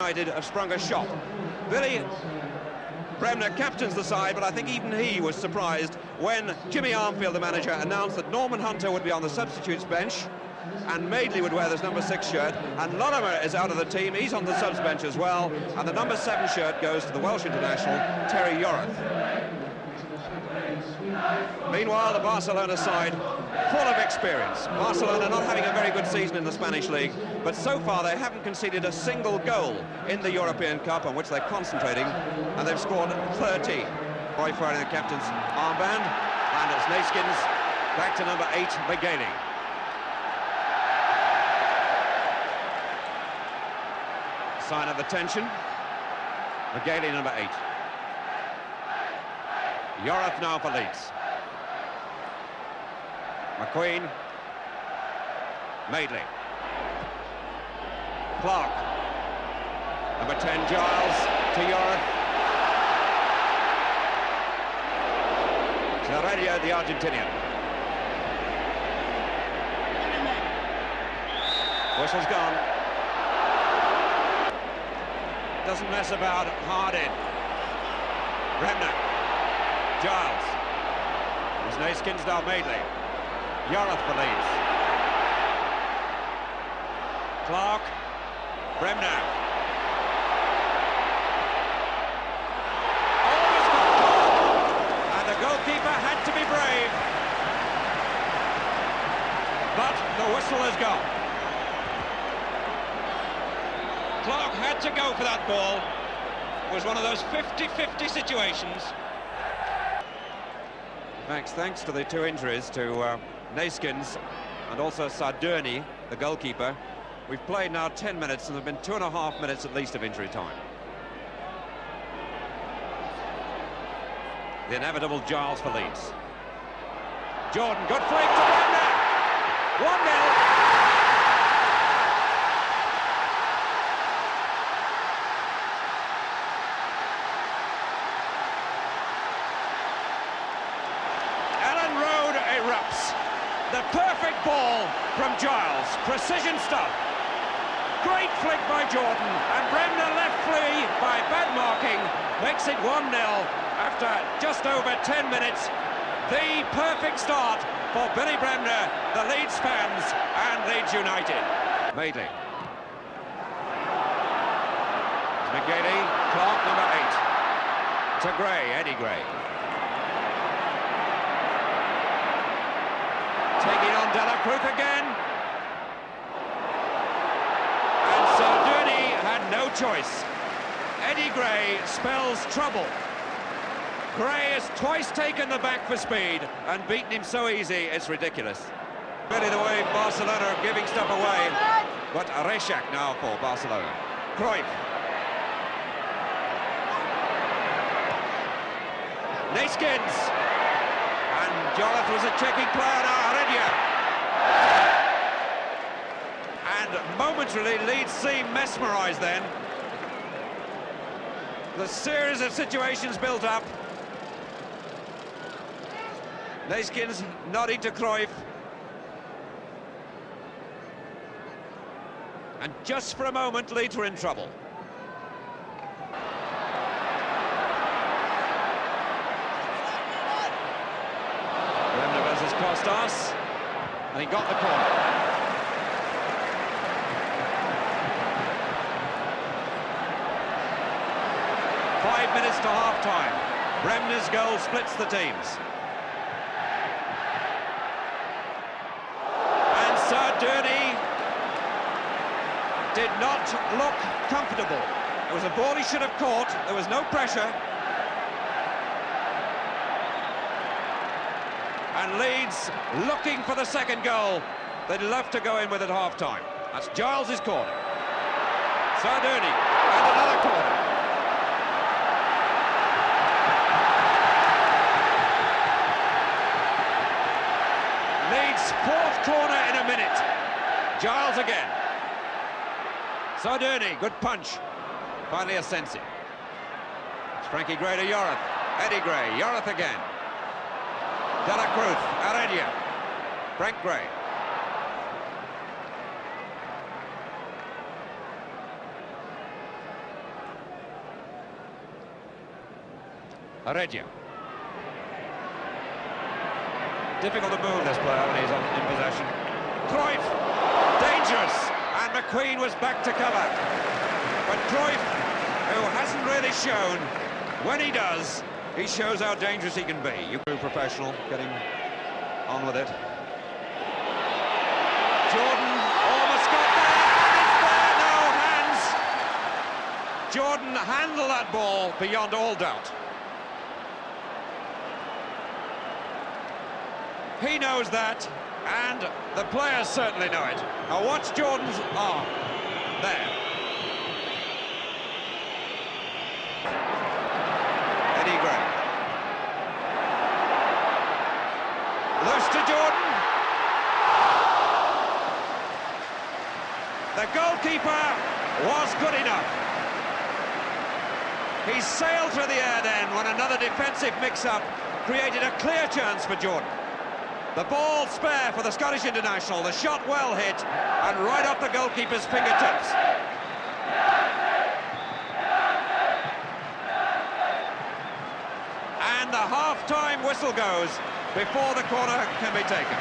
United have sprung a shock. Billy Bremner captains the side, but I think even he was surprised when Jimmy Armfield, the manager, announced that Norman Hunter would be on the substitutes bench and Madeley would wear this number 6 shirt, and Lorimer is out of the team, he's on the subs bench as well, and the number 7 shirt goes to the Welsh international, Terry Yorath. Meanwhile, the Barcelona side, full of experience. Barcelona not having a very good season in the Spanish league, but so far they haven't conceded a single goal in the European Cup, on which they're concentrating, and they've scored 13. Roy wearing the captain's armband, and it's Naiskins back to number 8, McGailey. Sign of the tension. McGailey, number 8. Yorath now for Leeds. McQueen. Madeley. Clark. Number 10, Giles to Yorath. Zarradia, the Argentinian. Whistle's gone. Doesn't mess about, hard in. Bremner. Giles. There's Naiskins, now Madeley. Yorath for Leeds. Clark. Bremner. Almost got caught. And the goalkeeper had to be brave. But the whistle is gone. Clark had to go for that ball. It was one of those 50-50 situations. Thanks to the 2 injuries to Naiskins and also Sardurni, the goalkeeper. We've played now 10 minutes and there have been 2.5 minutes at least of injury time. The inevitable Giles for Leeds. Jordan, good flick to Bremner! 1-0. Erupts. The perfect ball from Giles. Precision stuff. Great flick by Jordan, and Bremner left free by bad marking makes it 1-0 after just over 10 minutes. The perfect start for Billy Bremner, the Leeds fans, and Leeds United. Madeley. McGailey, Clark, number 8. To Gray, Eddie Gray. Taking on De La Cruz again. And Sardurni had no choice. Eddie Gray spells trouble. Gray has twice taken the back for speed and beaten him so easy, it's ridiculous. Really the way Barcelona are giving stuff away. But Reshak now for Barcelona. Cruyff. Naiskins. And Yorath was a checking player now, Heredia. And momentarily, Leeds seemed mesmerised then. The series of situations built up. Naiskins nodding to Cruyff. And just for a moment, Leeds were in trouble. Costas, and he got the corner. Five minutes to half-time. Bremner's goal splits the teams. And Sardurni did not look comfortable. It was a ball he should have caught. There was no pressure. And Leeds looking for the second goal. They'd love to go in with at half-time. That's Giles' corner. Sardurni, and another corner. Leeds' 4th corner in a minute. Giles again. Sardurni, good punch. Finally a Sensi. It's Frankie Gray to Yorath. Eddie Gray, Yorath again. De La Cruz, Heredia, Frank Gray. Heredia. Difficult to move this player when he's in possession. Cruyff, dangerous, and McQueen was back to cover. But Cruyff, who hasn't really shown, when he does, he shows how dangerous he can be. You professional, getting on with it. Jordan almost got there, and it's there, no hands. Jordan handled that ball beyond all doubt. He knows that, and the players certainly know it. Now watch Jordan's arm. There. Eddie Gray. Loose to Jordan. The goalkeeper was good enough. He sailed through the air then when another defensive mix-up created a clear chance for Jordan. The ball spare for the Scottish international, the shot well hit, and right off the goalkeeper's fingertips. And the half-time whistle goes before the corner can be taken.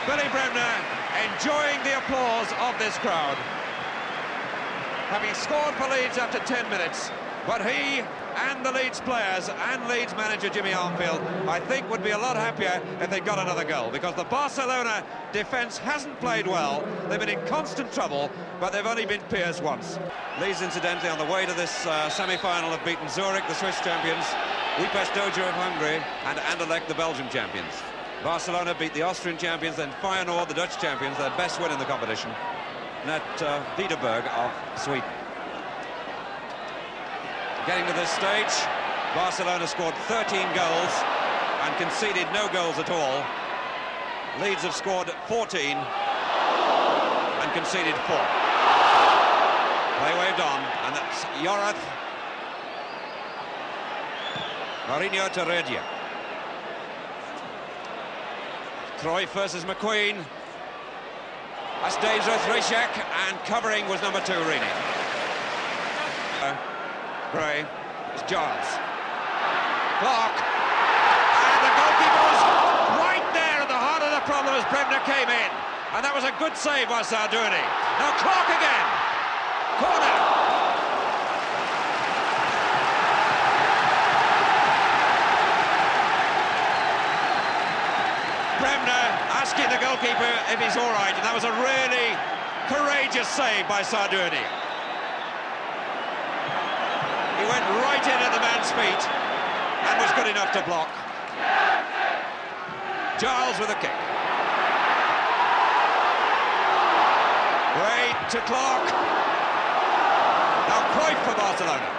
Billy Bremner enjoying the applause of this crowd. Having scored for Leeds after 10 minutes, but he and the Leeds players and Leeds manager Jimmy Armfield, I think, would be a lot happier if they got another goal, because the Barcelona defence hasn't played well. They've been in constant trouble, but they've only been pierced once. Leeds, incidentally, on the way to this semi-final, have beaten Zurich, the Swiss champions, Újpest Dózsa of Hungary, and Anderlecht, the Belgian champions. Barcelona beat the Austrian champions, then Feyenoord, the Dutch champions, their best win in the competition, and at Petersburg of Sweden. Getting to this stage, Barcelona scored 13 goals and conceded no goals at all. Leeds have scored 14 and conceded 4. They waved on, and that's Yorath. Mourinho to Heredia. Cruyff versus McQueen. That's dangerous, Rysiak, and covering was number 2, Rini. Gray, it's Giles. Clark, and the goalkeeper was right there at the heart of the problem as Bremner came in, and that was a good save by Sardouni. Now Clark again, corner. Bremner asking the goalkeeper if he's all right, and that was a really courageous save by Sardouni. He went right in at the man's feet and was good enough to block. Giles with a kick. Gray to Clark. Now Cruyff for Barcelona.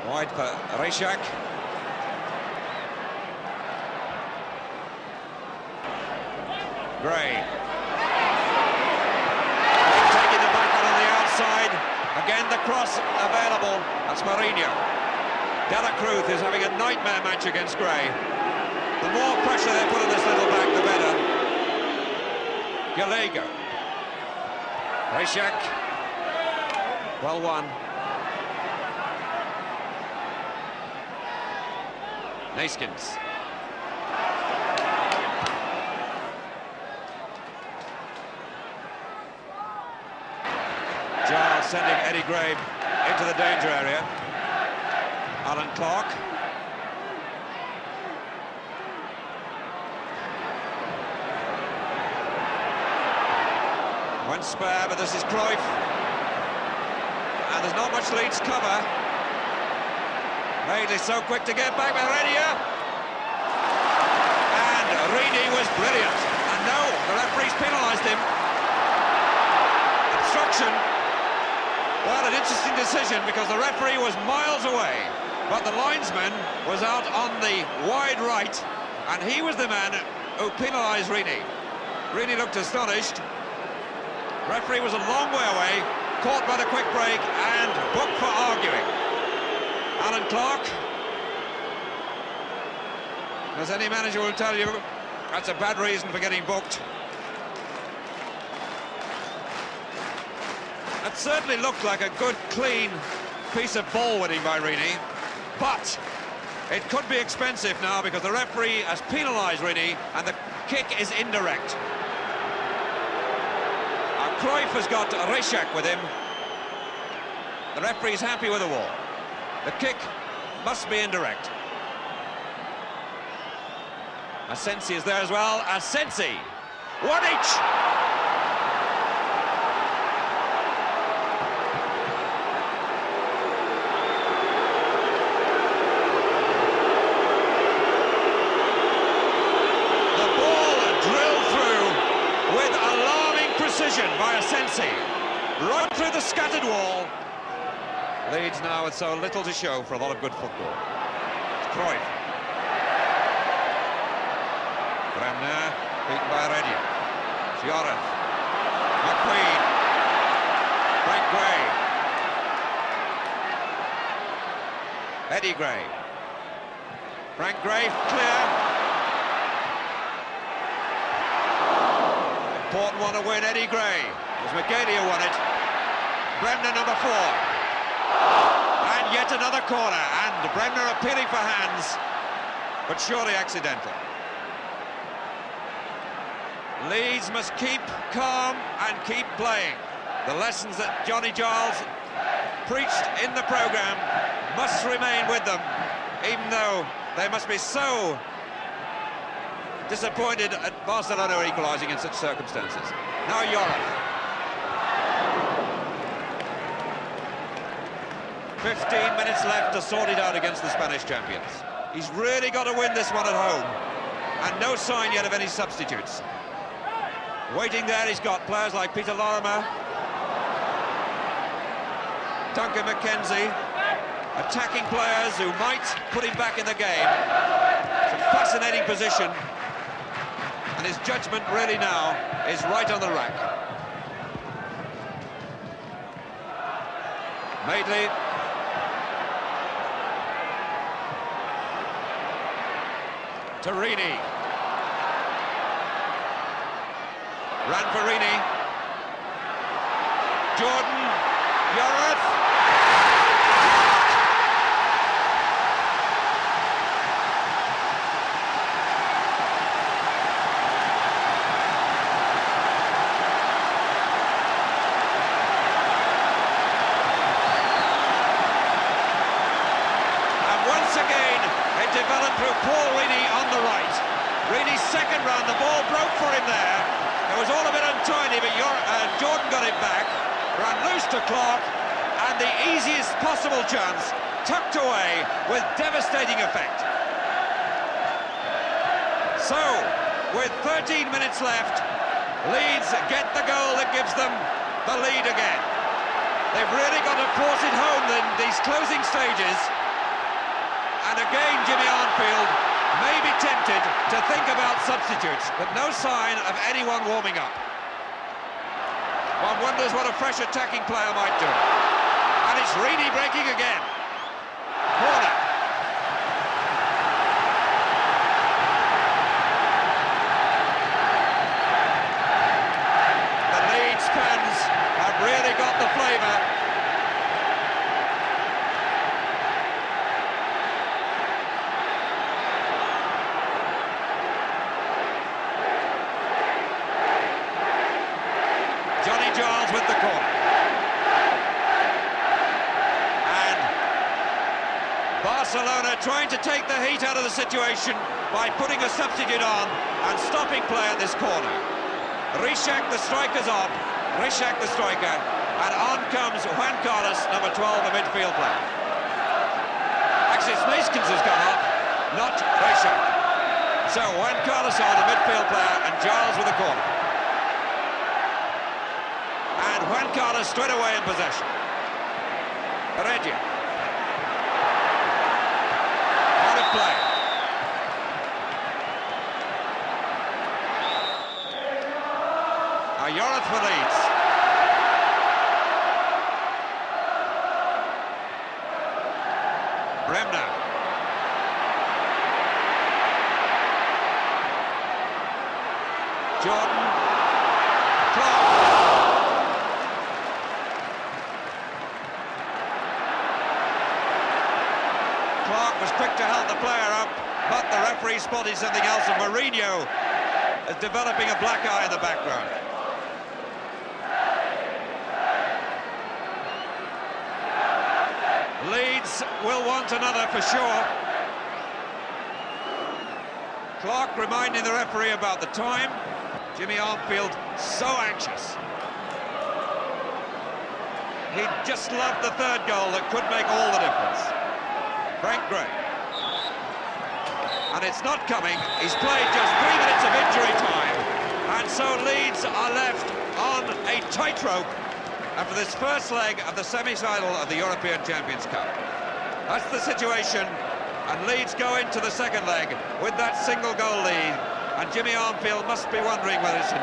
Wide for Rysiak. Gray. Again, the cross available. That's Mourinho. De La Cruz is having a nightmare match against Gray. The more pressure they put on this little back, the better. Gallego. Rysiak. Well won. Naiskins. Giles sending Eddie Gray into the danger area. Alan Clark. Went spare, but this is Cruyff. And there's not much Leeds cover. Maidley so quick to get back with Heredia. And Rini was brilliant. And no, the referee's penalised him. Obstruction. Well, an interesting decision because the referee was miles away, but the linesman was out on the wide right, and he was the man who penalised Rini. Rini looked astonished. Referee was a long way away, caught by the quick break and booked for arguing. Alan Clark. As any manager will tell you, that's a bad reason for getting booked. That certainly looked like a good, clean piece of ball winning by Rini, but it could be expensive now because the referee has penalised Rini and the kick is indirect. And Cruyff has got Rishak with him. The referee's happy with the wall. The kick must be indirect. Asensi is there as well. Asensi! One each! The ball drilled through with alarming precision by Asensi. Right through the scattered wall. Leeds now with so little to show for a lot of good football. It's Cruyff. Bremner, beaten by Redia. Gioreth. McQueen. Frank Gray. Eddie Gray. Frank Gray, clear. Important one to win, Eddie Gray. It was McGeady who won it. Bremner, number 4. And yet another corner, and Bremner appealing for hands, but surely accidental. Leeds must keep calm and keep playing. The lessons that Johnny Giles preached in the programme must remain with them, even though they must be so disappointed at Barcelona equalising in such circumstances. Now Joreth. 15 minutes left to sort it out against the Spanish champions. He's really got to win this one at home, and no sign yet of any substitutes. Waiting there, he's got players like Peter Lorimer, Duncan McKenzie, attacking players who might put him back in the game. It's a fascinating position, and his judgment really now is right on the rack. Madeley. Rini. Ranfarini. Jordan. Joreth. And once again, it developed through Paul Rini on the right. Rini's second run, the ball broke for him there. It was all a bit untidy, but Jordan got it back, ran loose to Clark, and the easiest possible chance tucked away with devastating effect. So, with 13 minutes left, Leeds get the goal that gives them the lead again. They've really got to force it home in these closing stages, and again Jimmy Arnfield may be tempted to think about substitutes, but no sign of anyone warming up. One wonders what a fresh attacking player might do. And it's Rini breaking again. Corner. The Leeds fans have really got the flavour. Johnny Giles with the corner. And Barcelona trying to take the heat out of the situation by putting a substitute on and stopping play at this corner. Rishak, the striker's on. Rishak, the striker. And on comes Juan Carlos, number 12, the midfield player. Actually, it's Neeskens who's gone up, not Rishak. So Juan Carlos on, the midfield player, and Giles with the corner. And Juan Carlos straight away in possession. Redia. Out of play. Now Joreth for Leeds. Bremner. Jordan. Clark. was quick to help the player up, but the referee spotted something else, and Mourinho is developing a black eye in the background. Leeds will want another for sure. Clark reminding the referee about the time. Jimmy Armfield so anxious. He just loved the third goal that could make all the difference. Frank Gray. And it's not coming. He's played just 3 minutes of injury time. And so Leeds are left on a tightrope after this first leg of the semi-final of the European Champions Cup. That's the situation. And Leeds go into the second leg with that single goal lead. And Jimmy Armfield must be wondering whether it's enough.